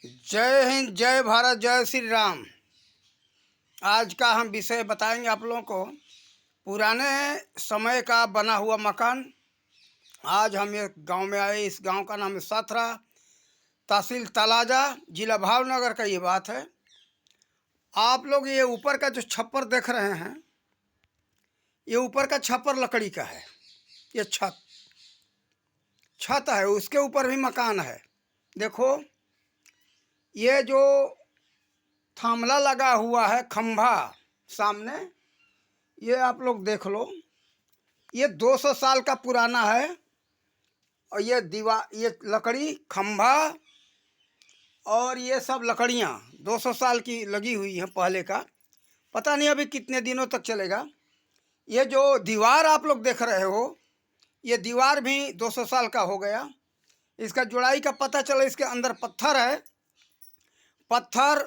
जय हिंद, जय भारत, जय श्री राम। आज का हम विषय बताएंगे आप लोगों को पुराने समय का बना हुआ मकान। आज हम एक गांव में आए। इस गांव का नाम है साथरा, तहसील तलाजा, जिला भावनगर का ये बात है। आप लोग ये ऊपर का जो छप्पर देख रहे हैं, ये ऊपर का छप्पर लकड़ी का है। ये छत है, उसके ऊपर भी मकान है। देखो, ये जो थामला लगा हुआ है खंभा सामने, ये आप लोग देख लो। ये 200 साल का पुराना है। और ये दीवार, ये लकड़ी खंभा और ये सब लकड़ियाँ 200 साल की लगी हुई हैं पहले का। पता नहीं अभी कितने दिनों तक चलेगा। ये जो दीवार आप लोग देख रहे हो, ये दीवार भी 200 साल का हो गया। इसका जुड़ाई का पता चला, इसके अंदर पत्थर है, पत्थर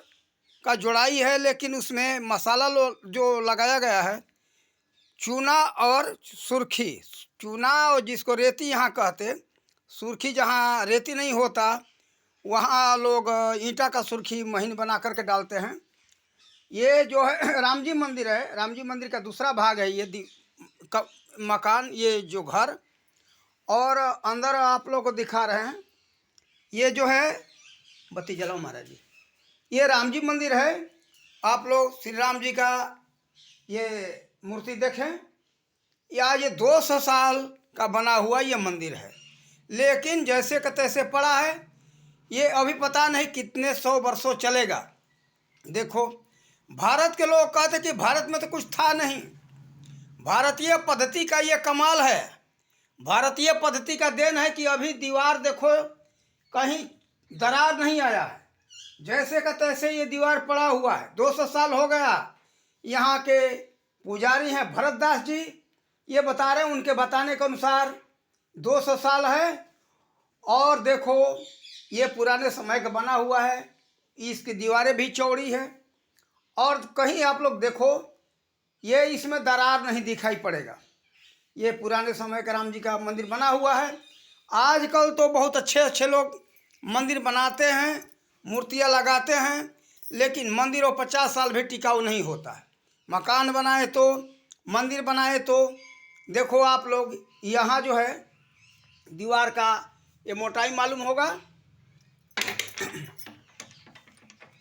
का जुड़ाई है, लेकिन उसमें मसाला जो लगाया गया है चूना और सुर्खी। चूना और जिसको रेती यहाँ कहते, सुर्खी जहाँ रेती नहीं होता वहाँ लोग ईंटा का सुर्खी महीन बना करके डालते हैं। ये जो है राम जी मंदिर है, राम जी मंदिर का दूसरा भाग है ये मकान, ये जो घर। और अंदर आप लोग को दिखा रहे हैं, ये जो है बत्ती जलाओ महाराज जी, ये राम जी मंदिर है। आप लोग श्री राम जी का ये मूर्ति देखें। ये 200 साल का बना हुआ ये मंदिर है, लेकिन जैसे का तैसे पड़ा है। ये अभी पता नहीं कितने 100 वर्षों चलेगा। देखो, भारत के लोग कहते कि भारत में तो कुछ था नहीं। भारतीय पद्धति का ये कमाल है, भारतीय पद्धति का देन है कि अभी दीवार देखो, कहीं दरार नहीं आया है। जैसे का तैसे ये दीवार पड़ा हुआ है। 200 साल हो गया। यहाँ के पुजारी हैं भरत दास जी, ये बता रहे हैं, उनके बताने के अनुसार 200 साल है। और देखो, ये पुराने समय का बना हुआ है। इसकी दीवारें भी चौड़ी है। और कहीं आप लोग देखो, ये इसमें दरार नहीं दिखाई पड़ेगा। ये पुराने समय का राम जी का मंदिर बना हुआ है। आजकल तो बहुत अच्छे अच्छे लोग मंदिर बनाते हैं, मूर्तियाँ लगाते हैं, लेकिन मंदिर वो 50 साल भी टिकाऊ नहीं होता है। मकान बनाए तो, मंदिर बनाए तो। देखो आप लोग, यहाँ जो है दीवार का ये मोटाई मालूम होगा,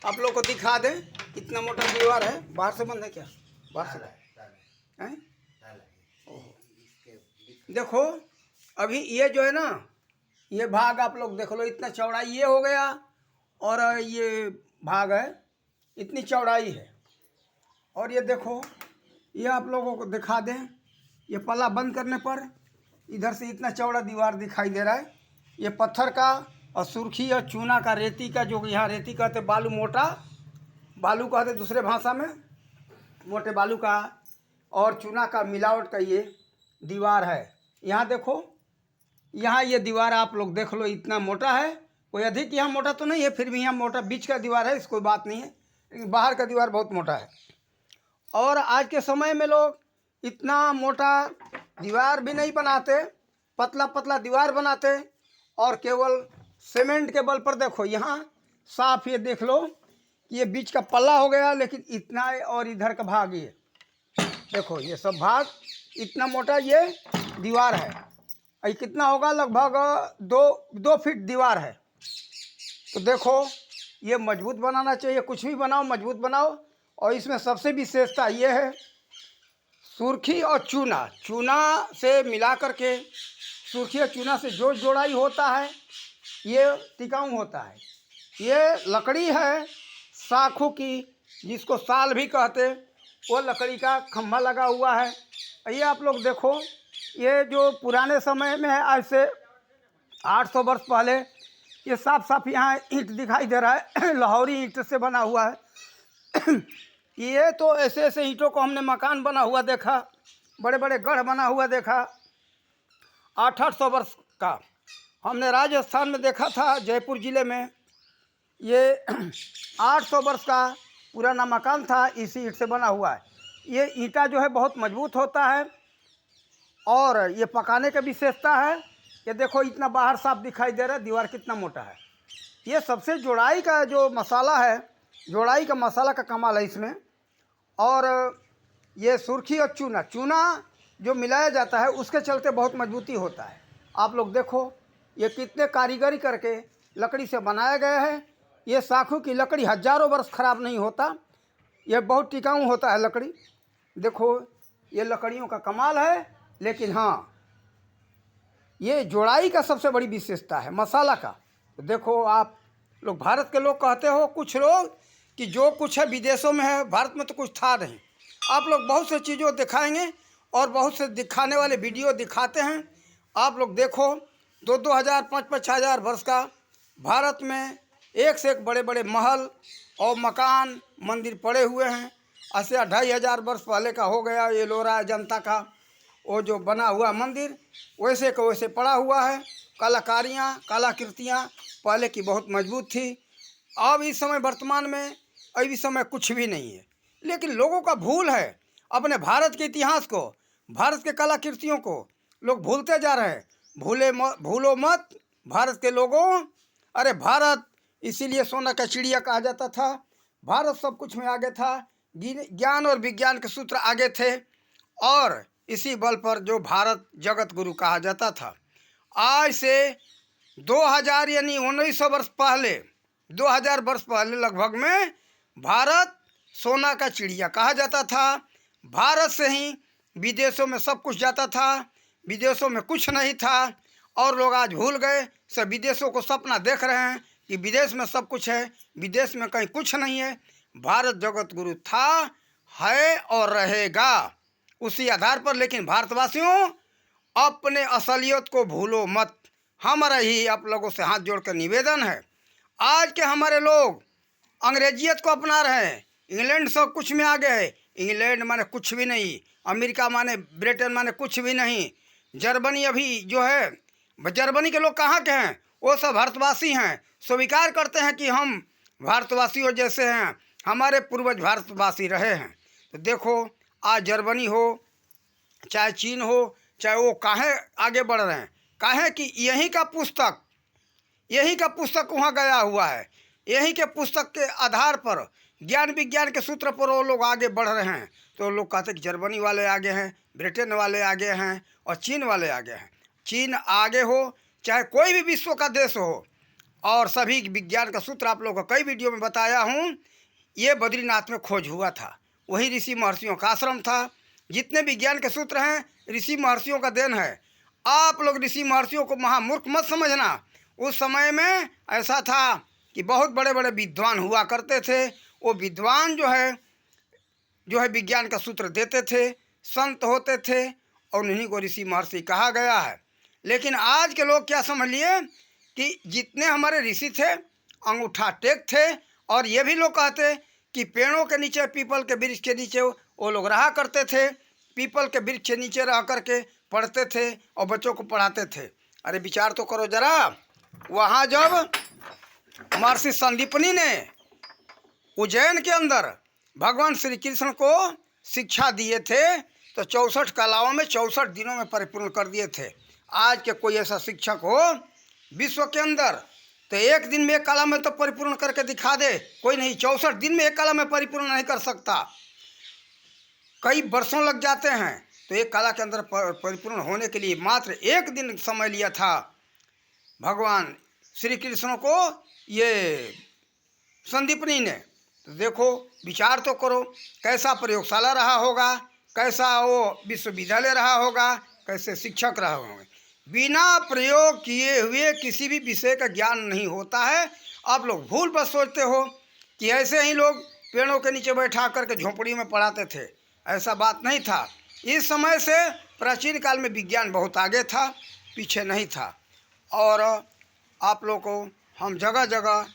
आप लोग को दिखा दें कितना मोटा दीवार है। बाहर से बंद है क्या? बाहर से हैं? देखो, अभी ये जो है ना, ये भाग आप लोग देख लो, इतना चौड़ाई ये हो गया। और ये भाग है, इतनी चौड़ाई है। और ये देखो, ये आप लोगों को दिखा दें, ये पल्ला बंद करने पर इधर से इतना चौड़ा दीवार दिखाई दे रहा है। ये पत्थर का और सुर्खी और चूना का, रेती का, जो यहाँ रेती कहते, बालू, मोटा बालू कहते दूसरे भाषा में, मोटे बालू का और चूना का मिलावट का ये दीवार है। यहाँ देखो, यहाँ ये दीवार आप लोग देख लो, इतना मोटा है। कोई अधिक यहाँ मोटा तो नहीं है, फिर भी यहाँ मोटा बीच का दीवार है, इसको बात नहीं है, लेकिन बाहर का दीवार बहुत मोटा है। और आज के समय में लोग इतना मोटा दीवार भी नहीं बनाते, पतला पतला दीवार बनाते। और केवल सीमेंट के बल पर देखो, यहाँ साफ ये देख लो कि ये बीच का पल्ला हो गया, लेकिन इतना है। और इधर का भाग ये देखो, ये सब भाग इतना मोटा ये दीवार है। ये कितना होगा? लगभग 2 फीट दीवार है। तो देखो, ये मजबूत बनाना चाहिए। कुछ भी बनाओ, मजबूत बनाओ। और इसमें सबसे विशेषता ये है, सुर्खी और चूना, चूना से मिला करके, सुर्खी और चूना से जो जोड़ाई होता है ये टिकाऊ होता है। ये लकड़ी है साखू की, जिसको साल भी कहते, वो लकड़ी का खंभा लगा हुआ है। ये आप लोग देखो, ये जो पुराने समय में है, आज से 800 वर्ष पहले, ये साफ साफ यहाँ ईंट दिखाई दे रहा है। लाहौरी ईंट से बना हुआ है। ये तो ऐसे ऐसे ईंटों को हमने मकान बना हुआ देखा, बड़े बड़े गढ़ बना हुआ देखा, 800 वर्ष का। हमने राजस्थान में देखा था, जयपुर ज़िले में, ये 800 वर्ष का पुराना मकान था, इसी ईंट से बना हुआ है। ये ईंटा जो है बहुत मजबूत होता है। और ये पकाने का विशेषता है। ये देखो, इतना बाहर साफ दिखाई दे रहा है, दीवार कितना मोटा है। ये सबसे जोड़ाई का जो मसाला है, जोड़ाई का मसाला का कमाल है इसमें। और ये सुर्खी और चूना, चूना जो मिलाया जाता है उसके चलते बहुत मजबूती होता है। आप लोग देखो ये कितने कारीगरी करके लकड़ी से बनाया गया है। ये साखू की लकड़ी हजारों वर्ष खराब नहीं होता, ये बहुत टिकाऊ होता है लकड़ी। देखो ये लकड़ियों का कमाल है। लेकिन हाँ, ये जोड़ाई का सबसे बड़ी विशेषता है मसाला का। तो देखो आप लोग, भारत के लोग कहते हो कुछ लोग कि जो कुछ है विदेशों में है, भारत में तो कुछ था नहीं। आप लोग बहुत से चीज़ों दिखाएंगे और बहुत से दिखाने वाले वीडियो दिखाते हैं। आप लोग देखो 2-2 हज़ार 5-5 हज़ार वर्ष का भारत में एक से एक बड़े बड़े महल और मकान मंदिर पड़े हुए हैं। ऐसे 2,500 वर्ष पहले का हो गया एलोरा अजंता का वो जो बना हुआ मंदिर, वैसे का वैसे पड़ा हुआ है। कलाकारियाँ कलाकृतियाँ पहले की बहुत मजबूत थी। अब इस समय वर्तमान में अब इस समय कुछ भी नहीं है। लेकिन लोगों का भूल है अपने भारत के इतिहास को, भारत के कलाकृतियों को लोग भूलते जा रहे हैं। भूलो मत भारत के लोगों। अरे भारत इसीलिए सोना का चिड़िया कहा जाता था। भारत सब कुछ में आगे था, ज्ञान और विज्ञान के सूत्र आगे थे, और इसी बल पर जो भारत जगत गुरु कहा जाता था। आज से 2000 यानी 1900 वर्ष पहले, 2000 वर्ष पहले लगभग में भारत सोना का चिड़िया कहा जाता था। भारत से ही विदेशों में सब कुछ जाता था, विदेशों में कुछ नहीं था। और लोग आज भूल गए, सब विदेशों को सपना देख रहे हैं कि विदेश में सब कुछ है, विदेश में कहीं कुछ नहीं है। भारत जगत गुरु था, है और रहेगा उसी आधार पर। लेकिन भारतवासियों, अपने असलियत को भूलो मत। हमारा ही आप लोगों से हाथ जोड़कर निवेदन है। आज के हमारे लोग अंग्रेजियत को अपना रहे हैं। इंग्लैंड सब कुछ में आ गए है। इंग्लैंड माने कुछ भी नहीं, अमेरिका माने ब्रिटेन माने कुछ भी नहीं, जर्मनी अभी जो है, जर्मनी के लोग कहाँ के हैं? वो सब भारतवासी हैं, स्वीकार करते हैं कि हम भारतवासियों जैसे हैं, हमारे पूर्वज भारतवासी रहे हैं। तो देखो आज जर्मनी हो चाहे चीन हो, चाहे वो काहे आगे बढ़ रहे हैं? काहे कि यहीं का पुस्तक वहाँ गया हुआ है। यहीं के पुस्तक के आधार पर, ज्ञान विज्ञान के सूत्र पर वो लोग आगे बढ़ रहे हैं। तो लोग कहते हैं कि जर्मनी वाले आगे हैं, ब्रिटेन वाले आगे हैं और चीन वाले आगे हैं। चीन आगे हो चाहे कोई भी विश्व का देश हो, और सभी विज्ञान का सूत्र आप लोगों को कई वीडियो में बताया हूँ। ये बद्रीनाथ में खोज हुआ था, वही ऋषि महर्षियों का आश्रम था। जितने विज्ञान के सूत्र हैं ऋषि महर्षियों का देन है। आप लोग ऋषि महर्षियों को महामूर्ख मत समझना। उस समय में ऐसा था कि बहुत बड़े बड़े विद्वान हुआ करते थे। वो विद्वान जो है विज्ञान का सूत्र देते थे, संत होते थे, और उन्हीं को ऋषि महर्षि कहा गया है। लेकिन आज के लोग क्या समझ लिए कि जितने हमारे ऋषि थे अंगूठा टेक थे। और ये भी लोग कहते कि पेड़ों के नीचे, पीपल के वृक्ष के नीचे वो लोग रहा करते थे, पीपल के वृक्ष के नीचे रह करके पढ़ते थे और बच्चों को पढ़ाते थे। अरे विचार तो करो जरा, वहाँ जब महर्षि संदीपनी ने उज्जैन के अंदर भगवान श्री कृष्ण को शिक्षा दिए थे तो 64 कलाओं में 64 दिनों में परिपूर्ण कर दिए थे। आज के कोई ऐसा शिक्षक हो विश्व के अंदर तो एक दिन में एक कला में तो परिपूर्ण करके दिखा दे, कोई नहीं। 64 दिन में एक कला में परिपूर्ण नहीं कर सकता, कई वर्षों लग जाते हैं। तो एक कला के अंदर परिपूर्ण होने के लिए मात्र एक दिन समय लिया था भगवान श्री कृष्ण को ये संदीपनी ने। तो देखो विचार तो करो, कैसा प्रयोगशाला रहा होगा, कैसा वो विश्वविद्यालय रहा होगा, कैसे शिक्षक रहे होंगे। बिना प्रयोग किए हुए किसी भी विषय का ज्ञान नहीं होता है। आप लोग भूल बस सोचते हो कि ऐसे ही लोग पेड़ों के नीचे बैठा करके झोंपड़ी में पढ़ाते थे, ऐसा बात नहीं था। इस समय से प्राचीन काल में विज्ञान बहुत आगे था, पीछे नहीं था। और आप लोग को हम जगह जगह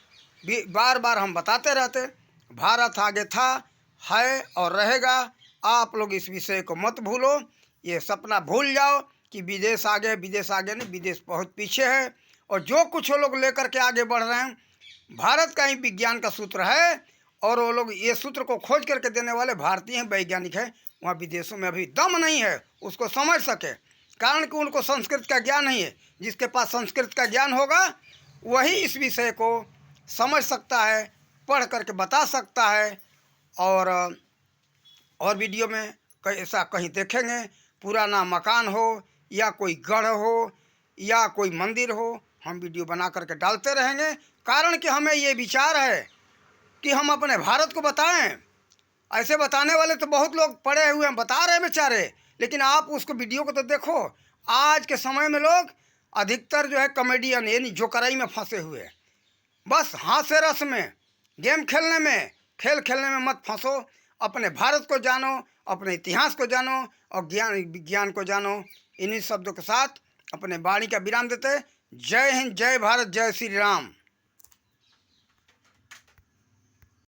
बार बार हम बताते रहते, भारत आगे था, है और रहेगा। आप लोग इस विषय को मत भूलो, ये सपना भूल जाओ कि विदेश आगे नहीं, विदेश बहुत पीछे है। और जो कुछ वो लोग लेकर के आगे बढ़ रहे हैं, भारत का ही विज्ञान का सूत्र है, और वो लोग ये सूत्र को खोज करके देने वाले भारतीय हैं, वैज्ञानिक हैं। वहाँ विदेशों में अभी दम नहीं है उसको समझ सके, कारण कि उनको संस्कृत का ज्ञान नहीं है। जिसके पास संस्कृत का ज्ञान होगा वही इस विषय को समझ सकता है, पढ़ करके बता सकता है। और वीडियो में ऐसा कहीं देखेंगे पुराना मकान हो या कोई गढ़ हो या कोई मंदिर हो, हम वीडियो बना करके डालते रहेंगे। कारण कि हमें ये विचार है कि हम अपने भारत को बताएं। ऐसे बताने वाले तो बहुत लोग पड़े हुए हैं, बता रहे हैं बेचारे, लेकिन आप उसको वीडियो को तो देखो। आज के समय में लोग अधिकतर जो है कॉमेडियन यानी जोकराई में फंसे हुए हैं। बस हास्य रस में, गेम खेलने में, खेल खेलने में मत फंसो। अपने भारत को जानो, अपने इतिहास को जानो और ज्ञान विज्ञान को जानो। इन्हीं शब्दों के साथ अपने वाणी का विराम देते। जय हिंद, जय भारत, जय श्री राम।